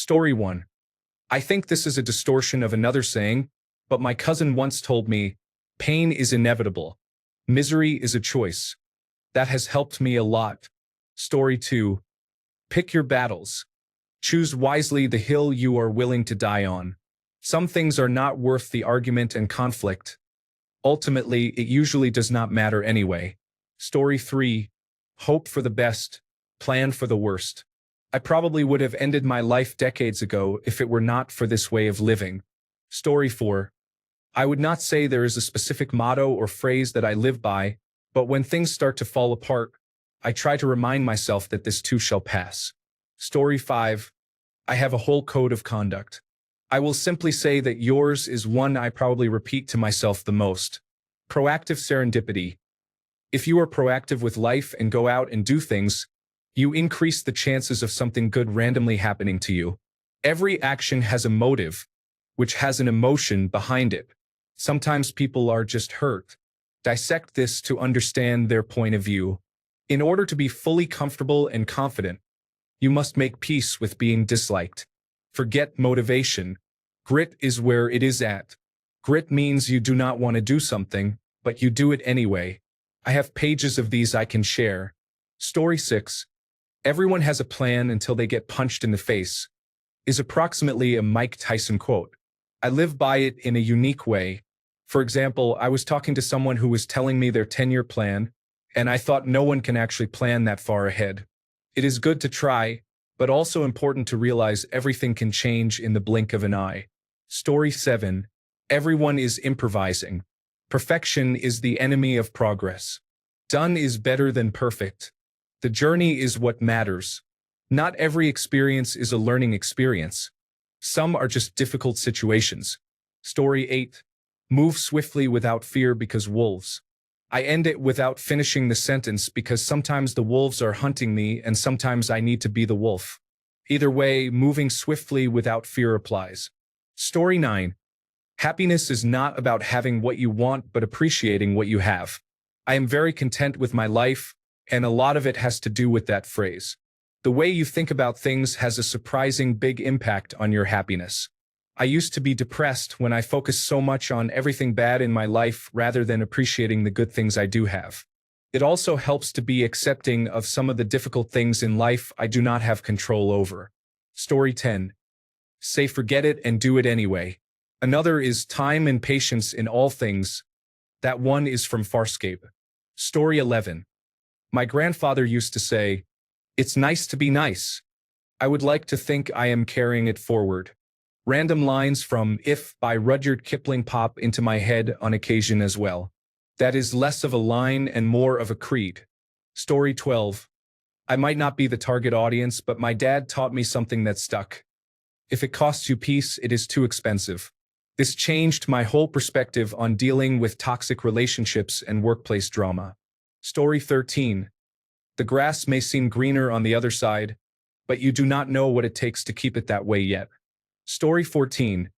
Story 1. I think this is a distortion of another saying, but my cousin once told me, pain is inevitable. Misery is a choice. That has helped me a lot. Story 2. Pick your battles. Choose wisely the hill you are willing to die on. Some things are not worth the argument and conflict. Ultimately, it usually does not matter anyway. Story 3. Hope for the best, plan for the worst. I probably would have ended my life decades ago if it were not for this way of living. Story 4. I would not say there is a specific motto or phrase that I live by, but when things start to fall apart, I try to remind myself that this too shall pass. Story 5. I have a whole code of conduct. I will simply say that yours is one I probably repeat to myself the most. Proactive serendipity. If you are proactive with life and go out and do things, you increase the chances of something good randomly happening to you. Every action has a motive, which has an emotion behind it. Sometimes people are just hurt. Dissect this to understand their point of view. In order to be fully comfortable and confident, you must make peace with being disliked. Forget motivation. Grit is where it is at. Grit means you do not want to do something, but you do it anyway. I have pages of these I can share. Story 6. Everyone has a plan until they get punched in the face, is approximately a Mike Tyson quote. I live by it in a unique way. For example, I was talking to someone who was telling me their 10-year plan, and I thought no one can actually plan that far ahead. It is good to try, but also important to realize everything can change in the blink of an eye. Story 7. Everyone is improvising. Perfection is the enemy of progress. Done is better than perfect. The journey is what matters. Not every experience is a learning experience. Some are just difficult situations. Story 8. Move swiftly without fear because wolves. I end it without finishing the sentence because sometimes the wolves are hunting me and sometimes I need to be the wolf. Either way, moving swiftly without fear applies. Story 9. Happiness is not about having what you want but appreciating what you have. I am very content with my life, and a lot of it has to do with that phrase. The way you think about things has a surprising big impact on your happiness. I used to be depressed when I focused so much on everything bad in my life rather than appreciating the good things I do have. It also helps to be accepting of some of the difficult things in life I do not have control over. Story 10. Say forget it and do it anyway. Another is time and patience in all things. That one is from Farscape. Story 11. My grandfather used to say, "It's nice to be nice." I would like to think I am carrying it forward. Random lines from If by Rudyard Kipling pop into my head on occasion as well. That is less of a line and more of a creed. Story 12. I might not be the target audience, but my dad taught me something that stuck. If it costs you peace, it is too expensive. This changed my whole perspective on dealing with toxic relationships and workplace drama. Story 13. The grass may seem greener on the other side, but you do not know what it takes to keep it that way yet. Story 14.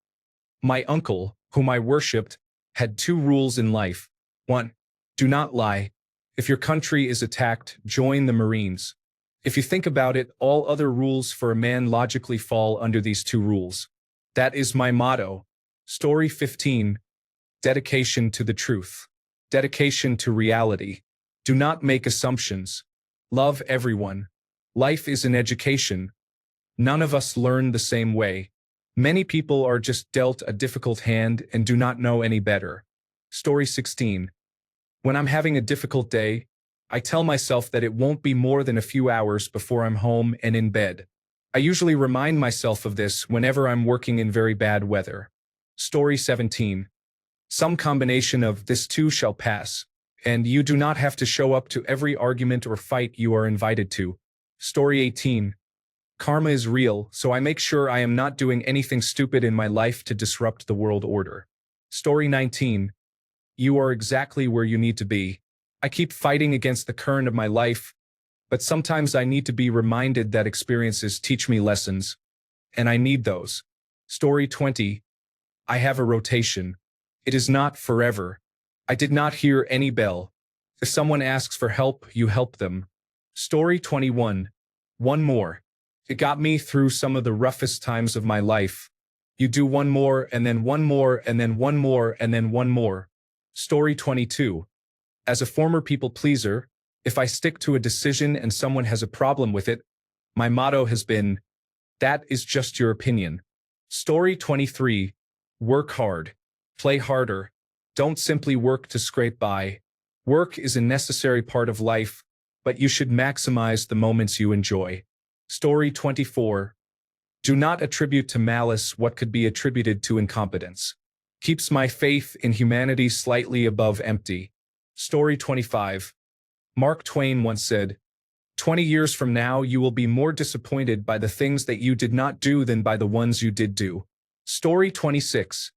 My uncle, whom I worshipped, had 2 rules in life. 1. Do not lie. If your country is attacked, join the Marines. If you think about it, all other rules for a man logically fall under these 2 rules. That is my motto. Story 15. Dedication to the truth. Dedication to reality. Do not make assumptions. Love everyone. Life is an education. None of us learn the same way. Many people are just dealt a difficult hand and do not know any better. Story 16. When I'm having a difficult day, I tell myself that it won't be more than a few hours before I'm home and in bed. I usually remind myself of this whenever I'm working in very bad weather. Story 17. Some combination of this too shall pass, and you do not have to show up to every argument or fight you are invited to. Story 18. Karma is real, so I make sure I am not doing anything stupid in my life to disrupt the world order. Story 19. You are exactly where you need to be. I keep fighting against the current of my life, but sometimes I need to be reminded that experiences teach me lessons, and I need those. Story 20. I have a rotation. It is not forever. I did not hear any bell. If someone asks for help, you help them. Story 21. One more. It got me through some of the roughest times of my life. You do one more, and then one more, and then one more, and then one more. Story 22. As a former people pleaser, if I stick to a decision and someone has a problem with it, my motto has been, that is just your opinion. Story 23. Work hard. Play harder. Don't simply work to scrape by. Work is a necessary part of life, but you should maximize the moments you enjoy. Story 24. Do not attribute to malice what could be attributed to incompetence. Keeps my faith in humanity slightly above empty. Story 25. Mark Twain once said, 20 years from now you will be more disappointed by the things that you did not do than by the ones you did do. Story 26.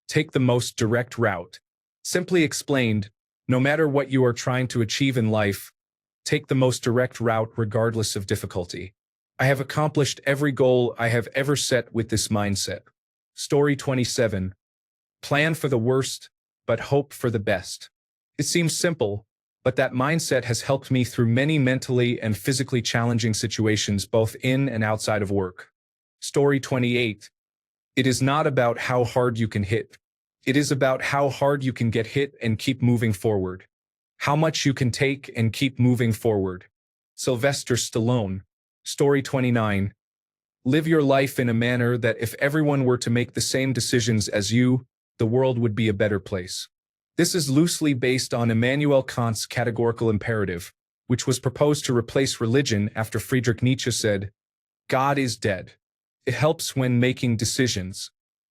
Take the most direct route. Simply explained, no matter what you are trying to achieve in life, take the most direct route regardless of difficulty. I have accomplished every goal I have ever set with this mindset. Story 27. Plan for the worst, but hope for the best. It seems simple, but that mindset has helped me through many mentally and physically challenging situations both in and outside of work. Story 28. It is not about how hard you can hit. It is about how hard you can get hit and keep moving forward. How much you can take and keep moving forward. Sylvester Stallone. Story 29. Live your life in a manner that if everyone were to make the same decisions as you, the world would be a better place. This is loosely based on Immanuel Kant's categorical imperative, which was proposed to replace religion after Friedrich Nietzsche said, God is dead. It helps when making decisions.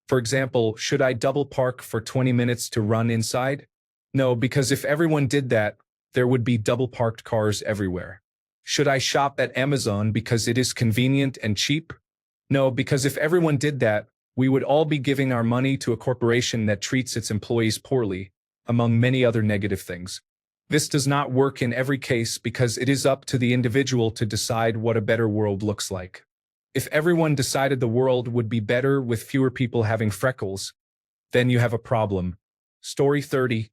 For example, should I double park for 20 minutes to run inside? No, because if everyone did that, there would be double parked cars everywhere. Should I shop at Amazon because it is convenient and cheap? No, because if everyone did that, we would all be giving our money to a corporation that treats its employees poorly, among many other negative things. This does not work in every case because it is up to the individual to decide what a better world looks like. If everyone decided the world would be better with fewer people having freckles, then you have a problem. Story 30.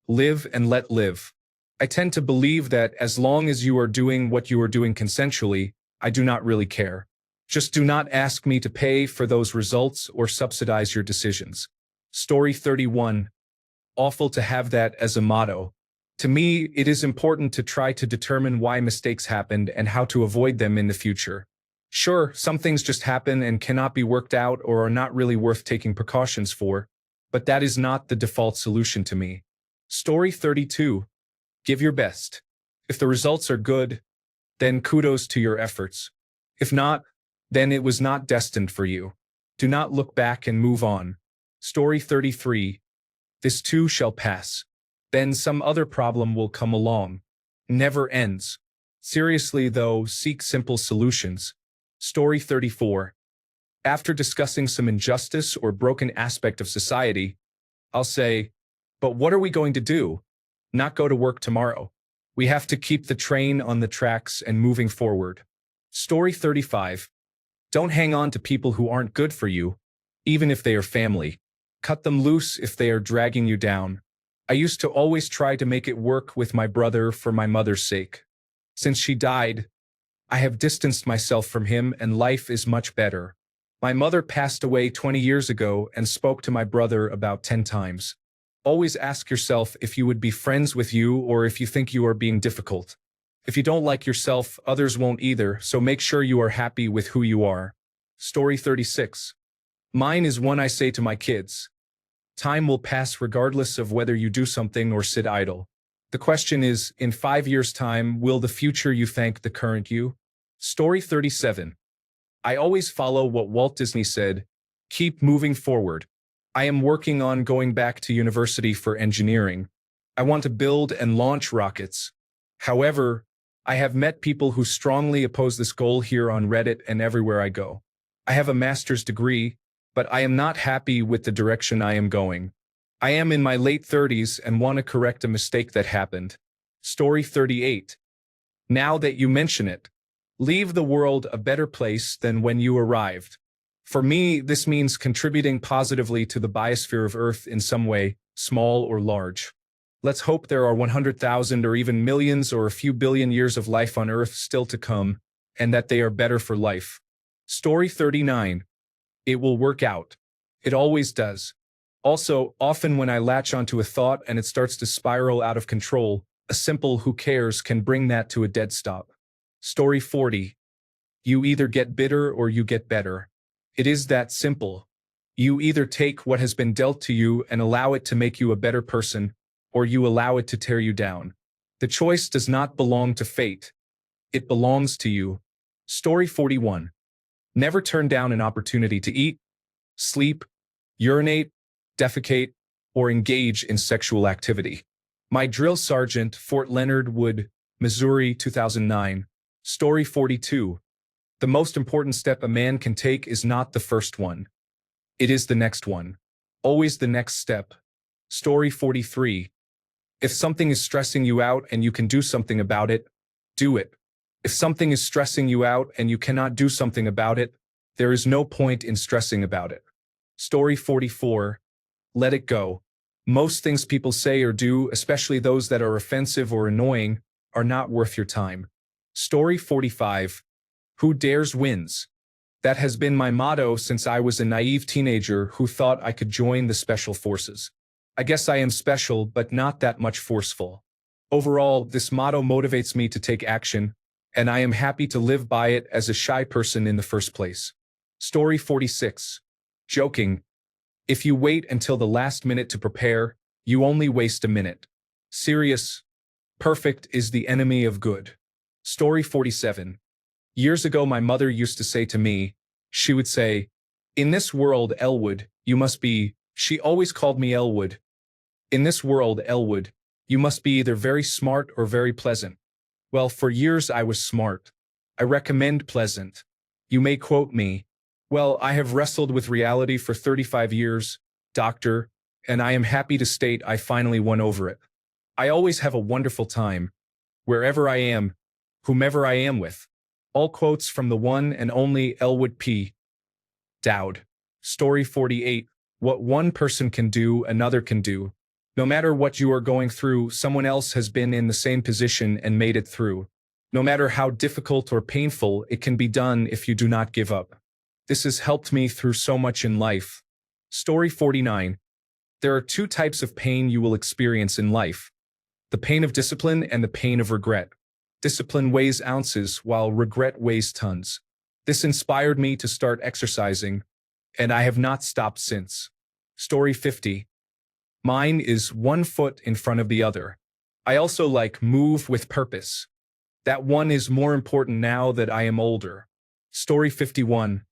Live and let live. I tend to believe that as long as you are doing what you are doing consensually, I do not really care. Just do not ask me to pay for those results or subsidize your decisions. Story 31. Awful to have that as a motto. To me, it is important to try to determine why mistakes happened and how to avoid them in the future. Sure, some things just happen and cannot be worked out or are not really worth taking precautions for, but that is not the default solution to me. Story 32. Give your best. If the results are good, then kudos to your efforts. If not, then it was not destined for you. Do not look back and move on. Story 33. This too shall pass. Then some other problem will come along. Never ends. Seriously though, seek simple solutions. Story 34. After discussing some injustice or broken aspect of society, I'll say, but what are we going to do? Not go to work tomorrow. We have to keep the train on the tracks and moving forward. Story 35. Don't hang on to people who aren't good for you, even if they are family. Cut them loose if they are dragging you down. I used to always try to make it work with my brother for my mother's sake. Since she died, I have distanced myself from him and life is much better. My mother passed away 20 years ago and spoke to my brother about 10 times. Always ask yourself if you would be friends with you or if you think you are being difficult. If you don't like yourself, others won't either, so make sure you are happy with who you are. Story 36. Mine is one I say to my kids. Time will pass regardless of whether you do something or sit idle. The question is, in 5 years' time, will the future you thank the current you? Story 37. I always follow what Walt Disney said, keep moving forward. I am working on going back to university for engineering. I want to build and launch rockets. However, I have met people who strongly oppose this goal here on Reddit and everywhere I go. I have a master's degree, but I am not happy with the direction I am going. I am in my late 30s and want to correct a mistake that happened. Story 38. Now that you mention it, leave the world a better place than when you arrived. For me, this means contributing positively to the biosphere of Earth in some way, small or large. Let's hope there are 100,000 or even millions or a few billion years of life on Earth still to come, and that they are better for life. Story 39. It will work out. It always does. Also, often when I latch onto a thought and it starts to spiral out of control, a simple who cares can bring that to a dead stop. Story 40. You either get bitter or you get better. It is that simple. You either take what has been dealt to you and allow it to make you a better person, or you allow it to tear you down. The choice does not belong to fate. It belongs to you. Story 41. Never turn down an opportunity to eat, sleep, urinate, defecate, or engage in sexual activity. My drill sergeant, Fort Leonard Wood, Missouri, 2009. Story 42. The most important step a man can take is not the first one. It is the next one. Always the next step. Story 43. If something is stressing you out and you can do something about it, do it. If something is stressing you out and you cannot do something about it, there is no point in stressing about it. Story 44. Let it go. Most things people say or do, especially those that are offensive or annoying, are not worth your time. Story 45. Who dares wins. That has been my motto since I was a naive teenager who thought I could join the special forces. I guess I am special, but not that much forceful. Overall, this motto motivates me to take action, and I am happy to live by it as a shy person in the first place. Story 46. Joking. If you wait until the last minute to prepare, you only waste a minute. Serious. Perfect is the enemy of good. Story 47. Years ago, my mother used to say to me, she would say, "In this world, Elwood, you must be," she always called me Elwood. "In this world, Elwood, you must be either very smart or very pleasant." Well, for years I was smart. I recommend pleasant. You may quote me. Well, I have wrestled with reality for 35 years, doctor, and I am happy to state I finally won over it. I always have a wonderful time, wherever I am, whomever I am with. All quotes from the one and only Elwood P. Dowd. Story 48. What one person can do, another can do. No matter what you are going through, someone else has been in the same position and made it through. No matter how difficult or painful, it can be done if you do not give up. This has helped me through so much in life. Story 49. There are two types of pain you will experience in life: the pain of discipline and the pain of regret. Discipline weighs ounces, while regret weighs tons. This inspired me to start exercising, and I have not stopped since. Story 50. Mine is one foot in front of the other. I also like move with purpose. That one is more important now that I am older. Story 51.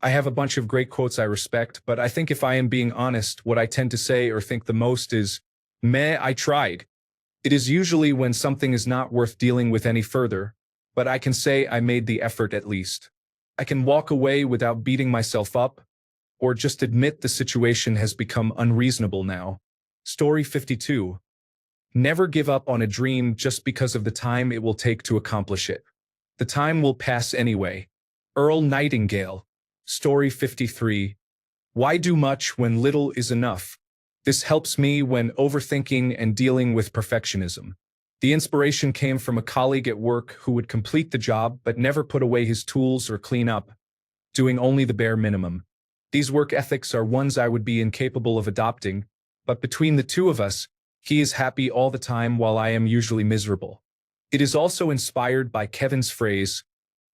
I have a bunch of great quotes I respect, but I think if I am being honest, what I tend to say or think the most is, meh, I tried. It is usually when something is not worth dealing with any further, but I can say I made the effort at least. I can walk away without beating myself up, or just admit the situation has become unreasonable now. Story 52. Never give up on a dream just because of the time it will take to accomplish it. The time will pass anyway. Earl Nightingale. Story 53. Why do much when little is enough? This helps me when overthinking and dealing with perfectionism. The inspiration came from a colleague at work who would complete the job but never put away his tools or clean up, doing only the bare minimum. These work ethics are ones I would be incapable of adopting, but between the two of us, he is happy all the time while I am usually miserable. It is also inspired by Kevin's phrase,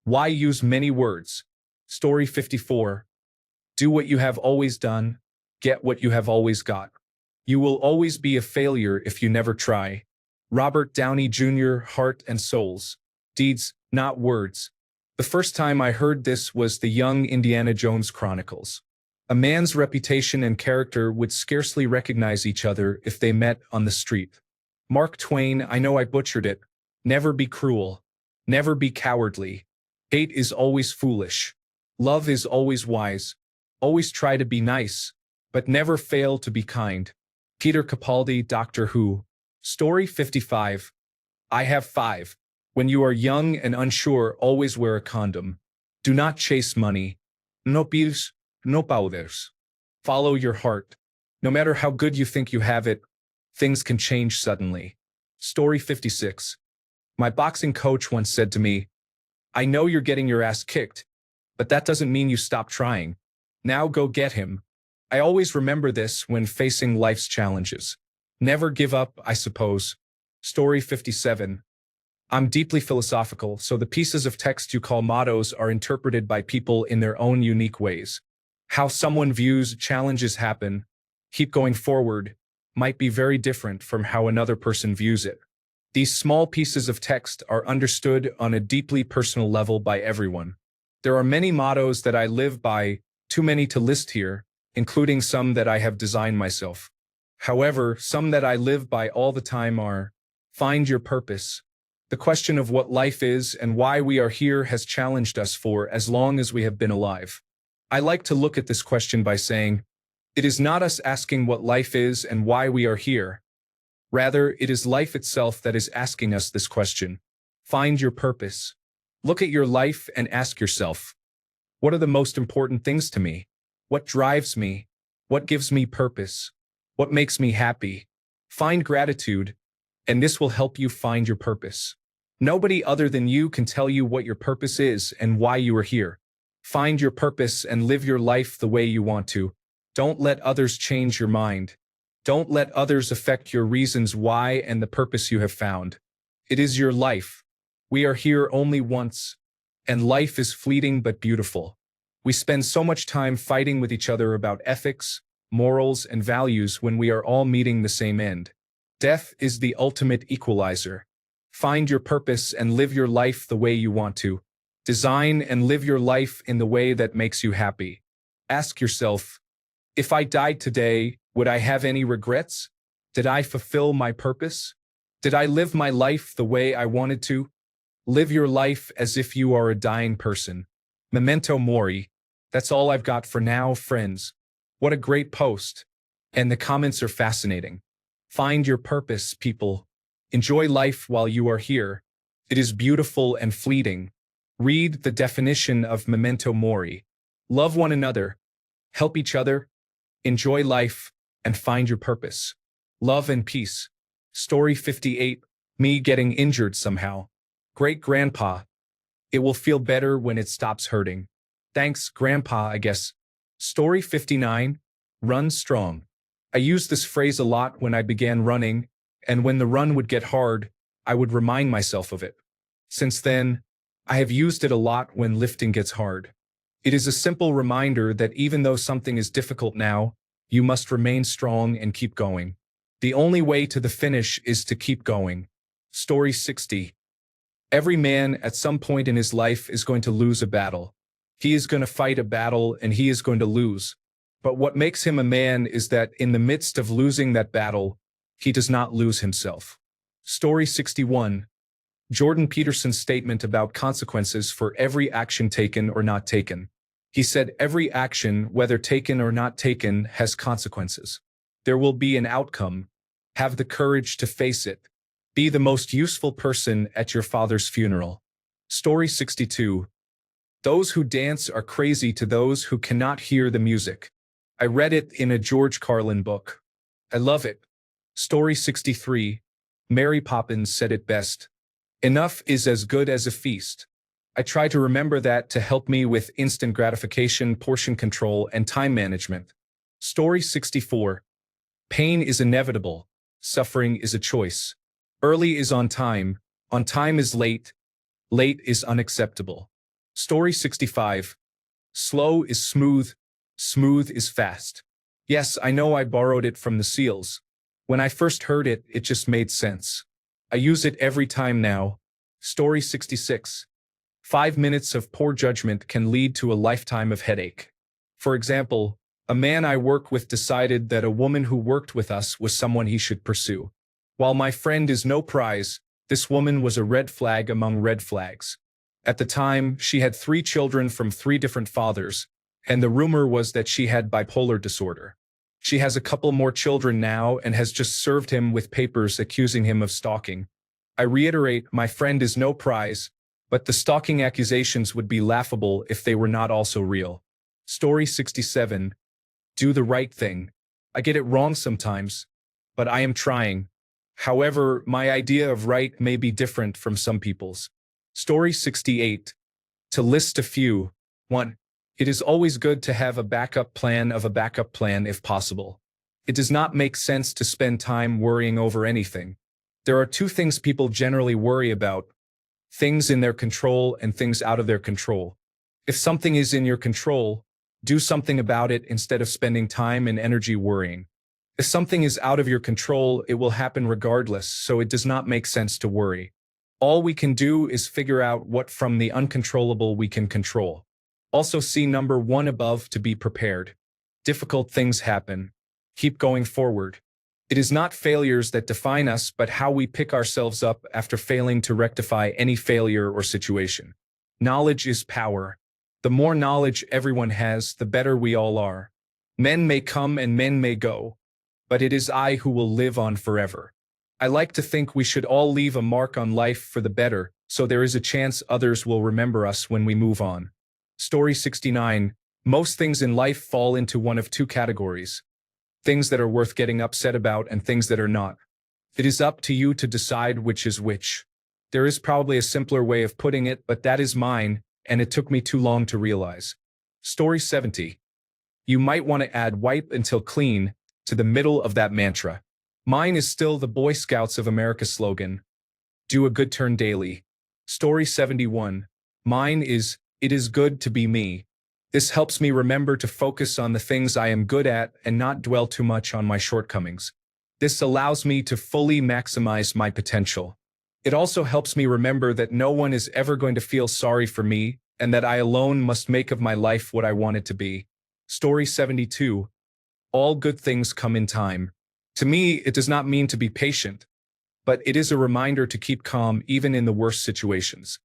"Why use many words?" Story 54. Do what you have always done, get what you have always got. You will always be a failure if you never try. Robert Downey Jr., Heart and Souls. Deeds, not words. The first time I heard this was the Young Indiana Jones Chronicles. A man's reputation and character would scarcely recognize each other if they met on the street. Mark Twain, I know I butchered it. Never be cruel. Never be cowardly. Hate is always foolish. Love is always wise. Always try to be nice, but never fail to be kind. Peter Capaldi, Doctor Who. Story 55. I have 5. When you are young and unsure, always wear a condom. Do not chase money. No pides, no powders. Follow your heart. No matter how good you think you have it, things can change suddenly. Story 56. My boxing coach once said to me, I know you're getting your ass kicked, but that doesn't mean you stop trying. Now go get him. I always remember this when facing life's challenges. Never give up, I suppose. Story 57. I'm deeply philosophical, so the pieces of text you call mottos are interpreted by people in their own unique ways. How someone views challenges happen, keep going forward, might be very different from how another person views it. These small pieces of text are understood on a deeply personal level by everyone. There are many mottos that I live by, too many to list here, including some that I have designed myself. However, some that I live by all the time are: find your purpose. The question of what life is and why we are here has challenged us for as long as we have been alive. I like to look at this question by saying, it is not us asking what life is and why we are here. Rather, it is life itself that is asking us this question. Find your purpose. Look at your life and ask yourself, what are the most important things to me? What drives me? What gives me purpose? What makes me happy? Find gratitude, and this will help you find your purpose. Nobody other than you can tell you what your purpose is and why you are here. Find your purpose and live your life the way you want to. Don't let others change your mind. Don't let others affect your reasons why and the purpose you have found. It is your life. We are here only once, and life is fleeting but beautiful. We spend so much time fighting with each other about ethics, morals, and values when we are all meeting the same end. Death is the ultimate equalizer. Find your purpose and live your life the way you want to. Design and live your life in the way that makes you happy. Ask yourself, if I died today, would I have any regrets? Did I fulfill my purpose? Did I live my life the way I wanted to? Live your life as if you are a dying person. Memento mori. That's all I've got for now, friends. What a great post. And the comments are fascinating. Find your purpose, people. Enjoy life while you are here. It is beautiful and fleeting. Read the definition of memento mori. Love one another. Help each other. Enjoy life and find your purpose. Love and peace. Story 58. Me getting injured somehow. Great grandpa. It will feel better when it stops hurting. Thanks, grandpa, I guess. Story 59. Run strong. I used this phrase a lot when I began running, and when the run would get hard, I would remind myself of it. Since then, I have used it a lot when lifting gets hard. It is a simple reminder that even though something is difficult now, you must remain strong and keep going. The only way to the finish is to keep going. Story 60. Every man at some point in his life is going to lose a battle. He is going to fight a battle and he is going to lose. But what makes him a man is that in the midst of losing that battle, he does not lose himself. Story 61. Jordan Peterson's statement about consequences for every action taken or not taken. He said every action, whether taken or not taken, has consequences. There will be an outcome. Have the courage to face it. Be the most useful person at your father's funeral. Story 62. Those who dance are crazy to those who cannot hear the music. I read it in a George Carlin book. I love it. Story 63. Mary Poppins said it best. Enough is as good as a feast. I try to remember that to help me with instant gratification, portion control, and time management. Story 64. Pain is inevitable. Suffering is a choice. Early is on time is late is unacceptable. Story 65. Slow is smooth, smooth is fast. Yes, I know I borrowed it from the Seals. When I first heard it, it just made sense. I use it every time now. Story 66. 5 minutes of poor judgment can lead to a lifetime of headache. For example, a man I work with decided that a woman who worked with us was someone he should pursue. While my friend is no prize, this woman was a red flag among red flags. At the time, she had 3 children from 3 different fathers, and the rumor was that she had bipolar disorder. She has a couple more children now and has just served him with papers accusing him of stalking. I reiterate, my friend is no prize, but the stalking accusations would be laughable if they were not also real. Story 67. Do the right thing. I get it wrong sometimes, but I am trying. However, my idea of right may be different from some people's. Story 68. To list a few: 1. It is always good to have a backup plan of a backup plan if possible. It does not make sense to spend time worrying over anything. There are two things people generally worry about: things in their control and things out of their control. If something is in your control, do something about it instead of spending time and energy worrying. If something is out of your control, it will happen regardless, so it does not make sense to worry. All we can do is figure out what from the uncontrollable we can control. Also see number 1 above to be prepared. Difficult things happen. Keep going forward. It is not failures that define us, but how we pick ourselves up after failing to rectify any failure or situation. Knowledge is power. The more knowledge everyone has, the better we all are. Men may come and men may go, but it is I who will live on forever. I like to think we should all leave a mark on life for the better, so there is a chance others will remember us when we move on. Story 69. Most things in life fall into one of two categories: things that are worth getting upset about and things that are not. It is up to you to decide which is which. There is probably a simpler way of putting it, but that is mine, and it took me too long to realize. Story 70. You might want to add "wipe until clean" to the middle of that mantra. Mine is still the Boy Scouts of America slogan: do a good turn daily. Story 71. Mine is "it is good to be me." This helps me remember to focus on the things I am good at and not dwell too much on my shortcomings. This allows me to fully maximize my potential. It also helps me remember that no one is ever going to feel sorry for me and that I alone must make of my life what I want it to be. Story 72. All good things come in time. To me, it does not mean to be patient, but it is a reminder to keep calm even in the worst situations.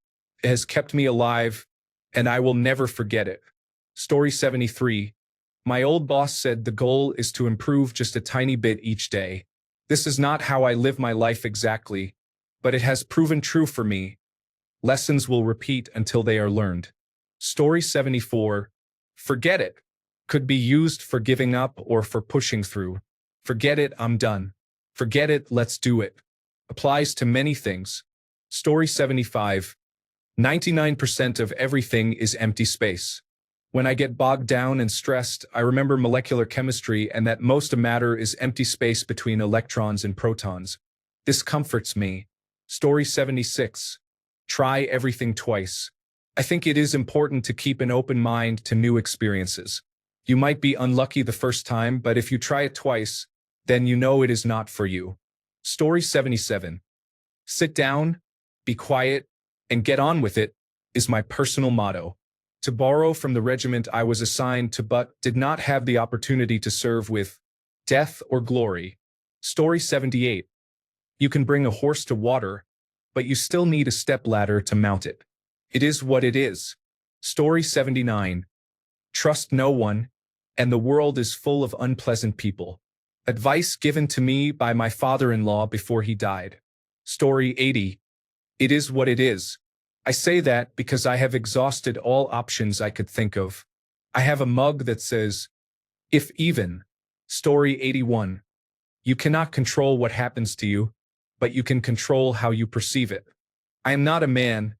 It has kept me alive, and I will never forget it. Story 73. My old boss said the goal is to improve just a tiny bit each day. This is not how I live my life exactly, but it has proven true for me. Lessons will repeat until they are learned. Story 74. Forget it could be used for giving up or for pushing through. Forget it, I'm done. Forget it, let's do it. Applies to many things. Story 75. 99% of everything is empty space. When I get bogged down and stressed, I remember molecular chemistry and that most of matter is empty space between electrons and protons. This comforts me. Story 76. Try everything twice. I think it is important to keep an open mind to new experiences. You might be unlucky the first time, but if you try it twice, then you know it is not for you. Story 77. Sit down, be quiet, and get on with it is my personal motto. To borrow from the regiment I was assigned to but did not have the opportunity to serve with: death or glory. Story 78. You can bring a horse to water, but you still need a stepladder to mount it. It is what it is. Story 79. Trust no one, and the world is full of unpleasant people. Advice given to me by my father-in-law before he died. Story 80. It is what it is. I say that because I have exhausted all options I could think of. I have a mug that says, "If even." Story 81. You cannot control what happens to you, but you can control how you perceive it. I am not a man,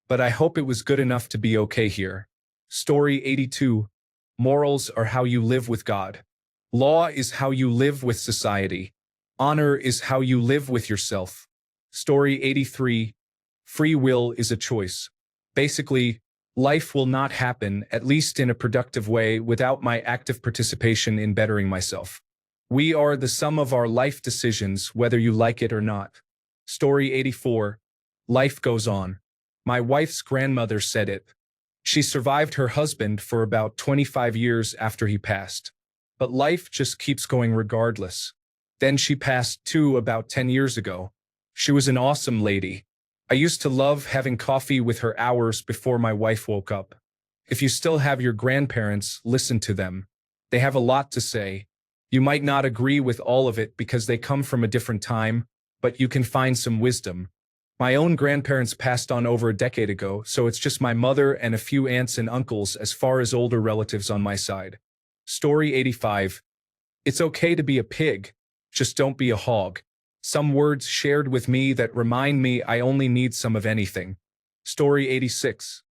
but I hope it was good enough to be okay here. Story 82. Morals are how you live with God. Law is how you live with society. Honor is how you live with yourself. Story 83. Free will is a choice. Basically, life will not happen, at least in a productive way, without my active participation in bettering myself. We are the sum of our life decisions, whether you like it or not. Story 84. Life goes on. My wife's grandmother said it. She survived her husband for about 25 years after he passed. But life just keeps going regardless. Then she passed too about 10 years ago. She was an awesome lady. I used to love having coffee with her hours before my wife woke up. If you still have your grandparents, listen to them. They have a lot to say. You might not agree with all of it because they come from a different time, but you can find some wisdom. My own grandparents passed on over a decade ago, so it's just my mother and a few aunts and uncles as far as older relatives on my side. Story 85. It's okay to be a pig, just don't be a hog. Some words shared with me that remind me I only need some of anything. Story 86.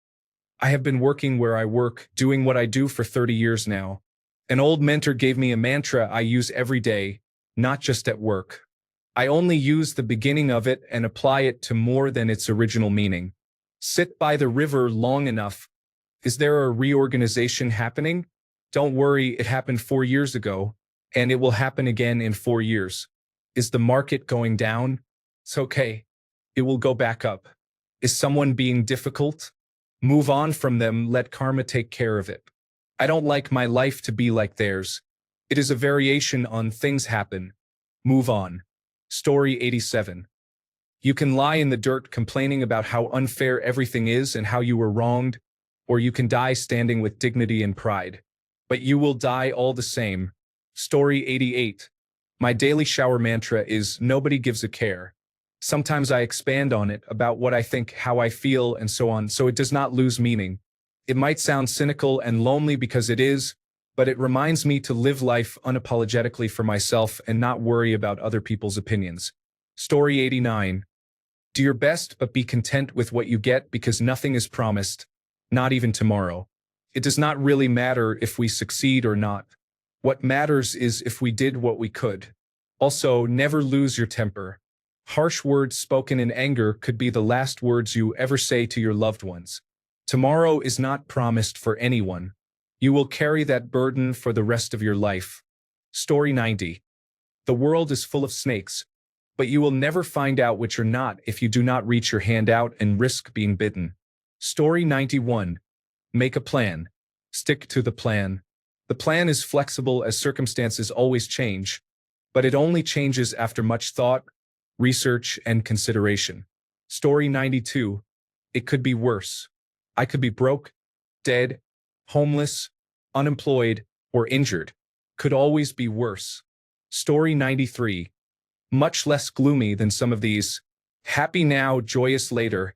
I have been working where I work, doing what I do for 30 years now. An old mentor gave me a mantra I use every day, not just at work. I only use the beginning of it and apply it to more than its original meaning. Sit by the river long enough. Is there a reorganization happening? Don't worry, it happened 4 years ago, and it will happen again in 4 years. Is the market going down? It's okay. It will go back up. Is someone being difficult? Move on from them, let karma take care of it. I don't like my life to be like theirs. It is a variation on things happen. Move on. Story 87. You can lie in the dirt complaining about how unfair everything is and how you were wronged, or you can die standing with dignity and pride. But you will die all the same. Story 88. My daily shower mantra is nobody gives a care. Sometimes I expand on it about what I think, how I feel, and so on, so it does not lose meaning. It might sound cynical and lonely because it is, but it reminds me to live life unapologetically for myself and not worry about other people's opinions. Story 89. Do your best, but be content with what you get because nothing is promised, not even tomorrow. It does not really matter if we succeed or not. What matters is if we did what we could. Also, never lose your temper. Harsh words spoken in anger could be the last words you ever say to your loved ones. Tomorrow is not promised for anyone. You will carry that burden for the rest of your life. Story 90. The world is full of snakes, but you will never find out which are not if you do not reach your hand out and risk being bitten. Story 91. Make a plan. Stick to the plan. The plan is flexible as circumstances always change, but it only changes after much thought, research, and consideration. Story 92. It could be worse. I could be broke, dead, homeless, unemployed, or injured. Could always be worse. Story 93. Much less gloomy than some of these. Happy now, joyous later.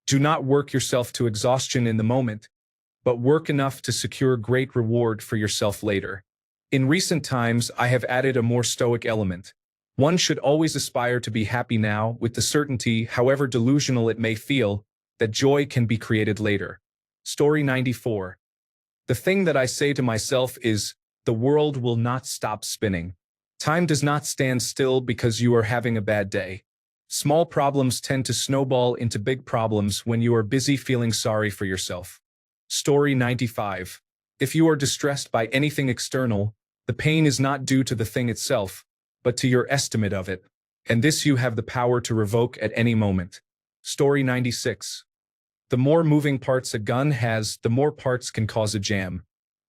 Do not work yourself to exhaustion in the moment, but work enough to secure great reward for yourself later. In recent times, I have added a more stoic element. One should always aspire to be happy now with the certainty, however delusional it may feel, that joy can be created later. Story 94. The thing that I say to myself is, the world will not stop spinning. Time does not stand still because you are having a bad day. Small problems tend to snowball into big problems when you are busy feeling sorry for yourself. Story 95. If you are distressed by anything external, the pain is not due to the thing itself, but to your estimate of it, and this you have the power to revoke at any moment. Story 96. The more moving parts a gun has, the more parts can cause a jam.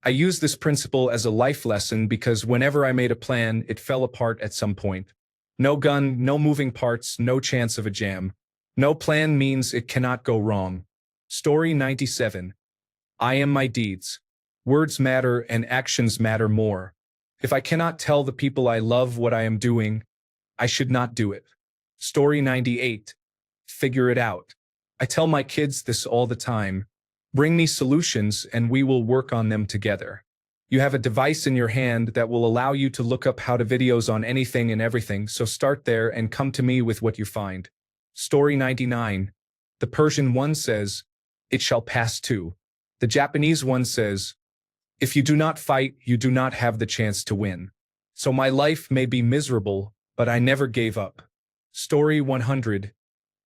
I use this principle as a life lesson because whenever I made a plan, it fell apart at some point. No gun, no moving parts, no chance of a jam. No plan means it cannot go wrong. Story 97. I am my deeds. Words matter and actions matter more. If I cannot tell the people I love what I am doing, I should not do it. Story 98. Figure it out. I tell my kids this all the time. Bring me solutions and we will work on them together. You have a device in your hand that will allow you to look up how-to videos on anything and everything, so start there and come to me with what you find. Story 99. The Persian one says, it shall pass too. The Japanese one says, if you do not fight, you do not have the chance to win. So my life may be miserable, but I never gave up. Story 100.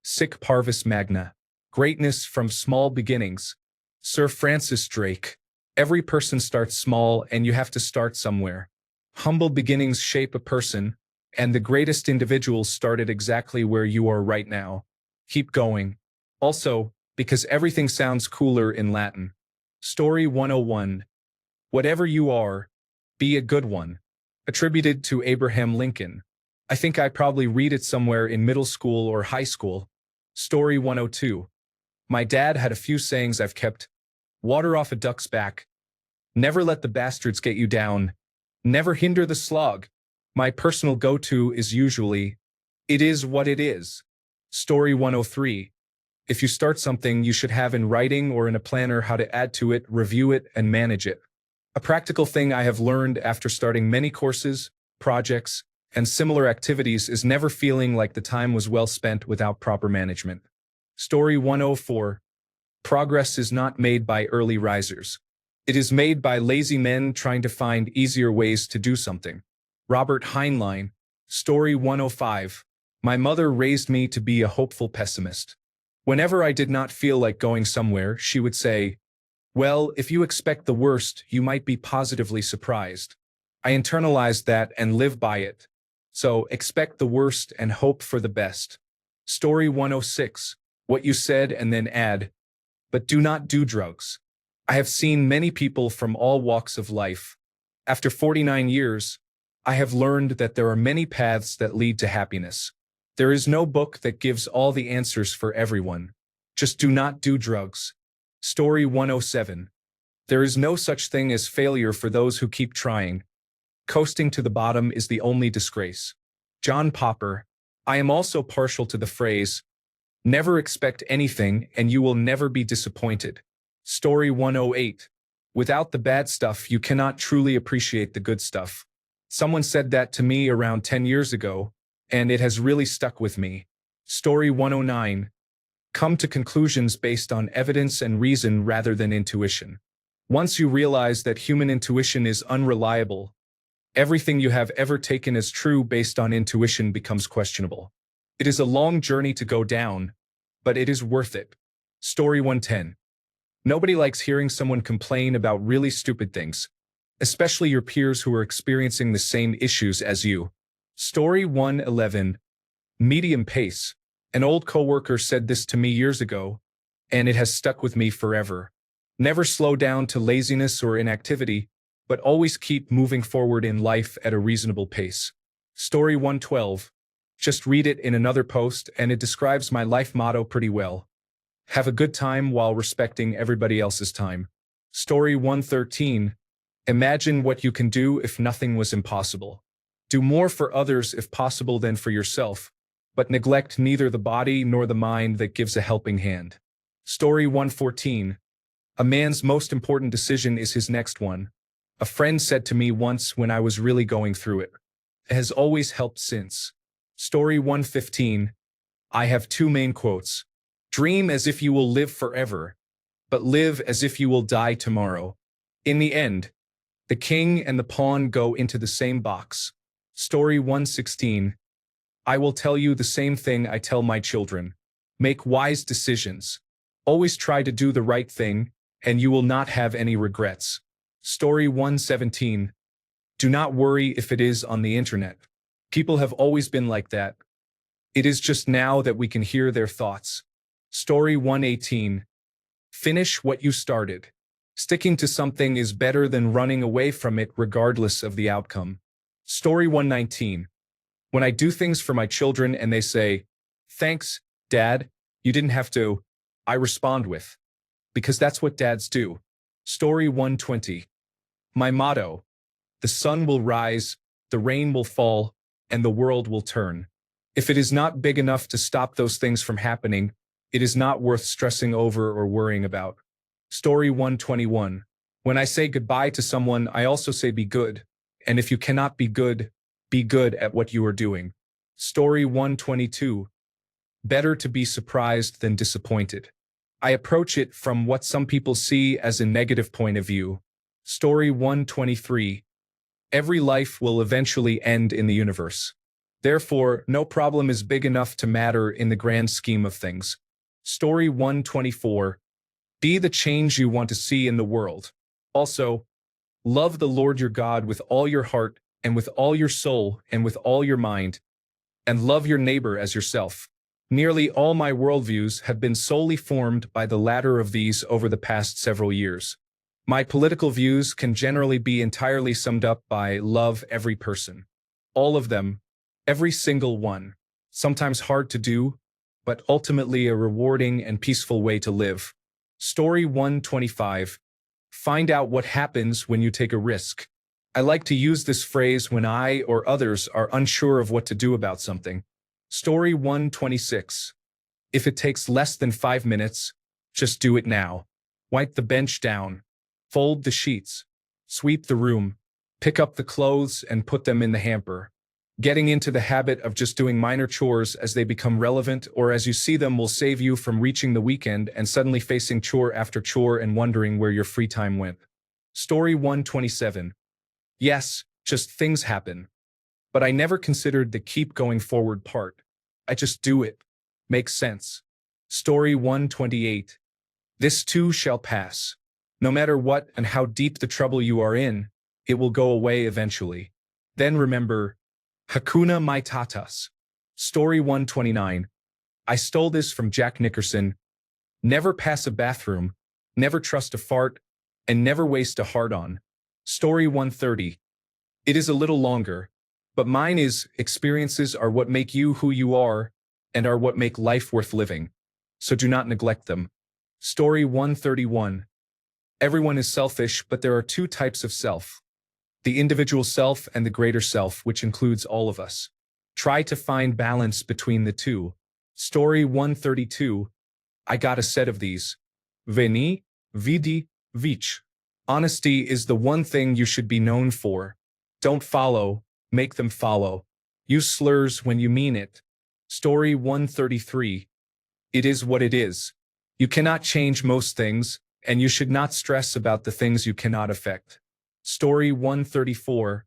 Sic Parvis Magna. Greatness from small beginnings. Sir Francis Drake. Every person starts small and you have to start somewhere. Humble beginnings shape a person, and the greatest individuals started exactly where you are right now. Keep going. Also, because everything sounds cooler in Latin. Story 101. Whatever you are, be a good one. Attributed to Abraham Lincoln. I think I probably read it somewhere in middle school or high school. Story 102. My dad had a few sayings I've kept. Water off a duck's back. Never let the bastards get you down. Never hinder the slog. My personal go-to is usually, it is what it is. Story 103. If you start something, you should have in writing or in a planner how to add to it, review it, and manage it. A practical thing I have learned after starting many courses, projects, and similar activities is never feeling like the time was well spent without proper management. Story 104. Progress is not made by early risers. It is made by lazy men trying to find easier ways to do something. Robert Heinlein, Story 105. My mother raised me to be a hopeful pessimist. Whenever I did not feel like going somewhere, she would say, "Well, if you expect the worst, you might be positively surprised." I internalized that and live by it. So, expect the worst and hope for the best. Story 106. What you said and then add, but do not do drugs. I have seen many people from all walks of life. After 49 years, I have learned that there are many paths that lead to happiness. There is no book that gives all the answers for everyone. Just do not do drugs. Story 107. There is no such thing as failure for those who keep trying. Coasting to the bottom is the only disgrace. John Popper. I am also partial to the phrase, never expect anything and you will never be disappointed. Story 108. Without the bad stuff, you cannot truly appreciate the good stuff. Someone said that to me around 10 years ago, and it has really stuck with me. Story 109. Come to conclusions based on evidence and reason rather than intuition. Once you realize that human intuition is unreliable, everything you have ever taken as true based on intuition becomes questionable. It is a long journey to go down, but it is worth it. Story 110. Nobody likes hearing someone complain about really stupid things, especially your peers who are experiencing the same issues as you. Story 111. Medium pace. An old coworker said this to me years ago, and it has stuck with me forever. Never slow down to laziness or inactivity, but always keep moving forward in life at a reasonable pace. Story 112. Just read it in another post, and it describes my life motto pretty well. Have a good time while respecting everybody else's time. Story 113. Imagine what you can do if nothing was impossible. Do more for others if possible than for yourself, but neglect neither the body nor the mind that gives a helping hand. Story 114. A man's most important decision is his next one. A friend said to me once when I was really going through it. It has always helped since. Story 115. I have two main quotes. Dream as if you will live forever, but live as if you will die tomorrow. In the end, the king and the pawn go into the same box. Story 116. I will tell you the same thing I tell my children. Make wise decisions. Always try to do the right thing, and you will not have any regrets. Story 117. Do not worry if it is on the internet. People have always been like that. It is just now that we can hear their thoughts. Story 118. Finish what you started. Sticking to something is better than running away from it regardless of the outcome. Story 119. When I do things for my children and they say, "Thanks, Dad, you didn't have to," I respond with, "Because that's what dads do." Story 120. My motto: the sun will rise, the rain will fall, and the world will turn. If it is not big enough to stop those things from happening, it is not worth stressing over or worrying about. Story 121. When I say goodbye to someone, I also say be good. And if you cannot be good at what you are doing. Story 122. Better to be surprised than disappointed. I approach it from what some people see as a negative point of view. Story 123. Every life will eventually end in the universe. Therefore, no problem is big enough to matter in the grand scheme of things. Story 124. Be the change you want to see in the world. Also, love the Lord your God with all your heart and with all your soul and with all your mind, and love your neighbor as yourself. Nearly all my worldviews have been solely formed by the latter of these over the past several years. My political views can generally be entirely summed up by love every person. All of them, every single one. Sometimes hard to do, but ultimately a rewarding and peaceful way to live. Story 125. Find out what happens when you take a risk. I like to use this phrase when I or others are unsure of what to do about something. Story 126. If it takes less than 5 minutes, just do it now. Wipe the bench down. Fold the sheets. Sweep the room. Pick up the clothes and put them in the hamper. Getting into the habit of just doing minor chores as they become relevant or as you see them will save you from reaching the weekend and suddenly facing chore after chore and wondering where your free time went. Story 127. Yes, just things happen. But I never considered the keep going forward part. I just do it. Makes sense. Story 128. This too shall pass. No matter what and how deep the trouble you are in, it will go away eventually. Then remember, Hakuna Matata. Story 129. I stole this from Jack Nickerson. Never pass a bathroom, never trust a fart, and never waste a hard-on. Story 130. It is a little longer, but mine is experiences are what make you who you are and are what make life worth living. So do not neglect them. Story 131. Everyone is selfish, but there are two types of self. The individual self and the greater self, which includes all of us. Try to find balance between the two. Story 132. I got a set of these. Veni, vidi, vici. Honesty is the one thing you should be known for. Don't follow, make them follow. Use slurs when you mean it. Story 133. It is what it is. You cannot change most things, and you should not stress about the things you cannot affect. Story 134.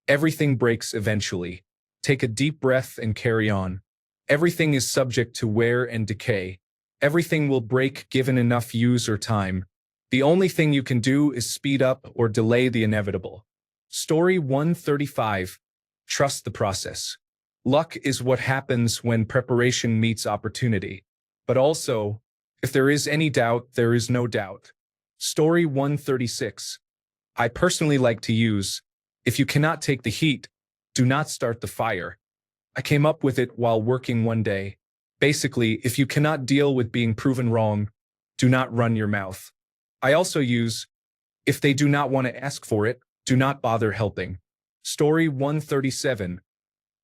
Everything breaks eventually. Take a deep breath and carry on. Everything is subject to wear and decay. Everything will break given enough use or time. The only thing you can do is speed up or delay the inevitable. Story 135. Trust the process. Luck is what happens when preparation meets opportunity. But also, if there is any doubt, there is no doubt. Story 136. I personally like to use, if you cannot take the heat, do not start the fire. I came up with it while working one day. Basically, if you cannot deal with being proven wrong, do not run your mouth. I also use, if they do not want to ask for it, do not bother helping. Story 137.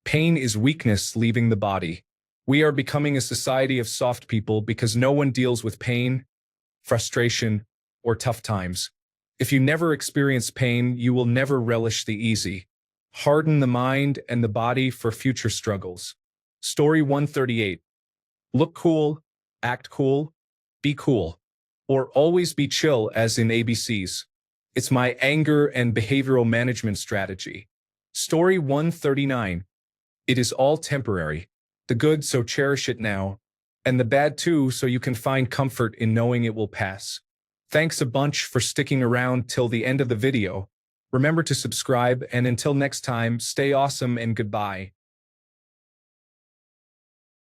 Pain is weakness leaving the body. We are becoming a society of soft people because no one deals with pain, frustration, or tough times. If you never experience pain, you will never relish the easy. Harden the mind and the body for future struggles. Story 138. Look cool, act cool, be cool. Or always be chill as in ABCs. It's my anger and behavioral management strategy. Story 139. It is all temporary. The good, so cherish it now. And the bad too, so you can find comfort in knowing it will pass. Thanks a bunch for sticking around till the end of the video. Remember to subscribe, and until next time, stay awesome and goodbye.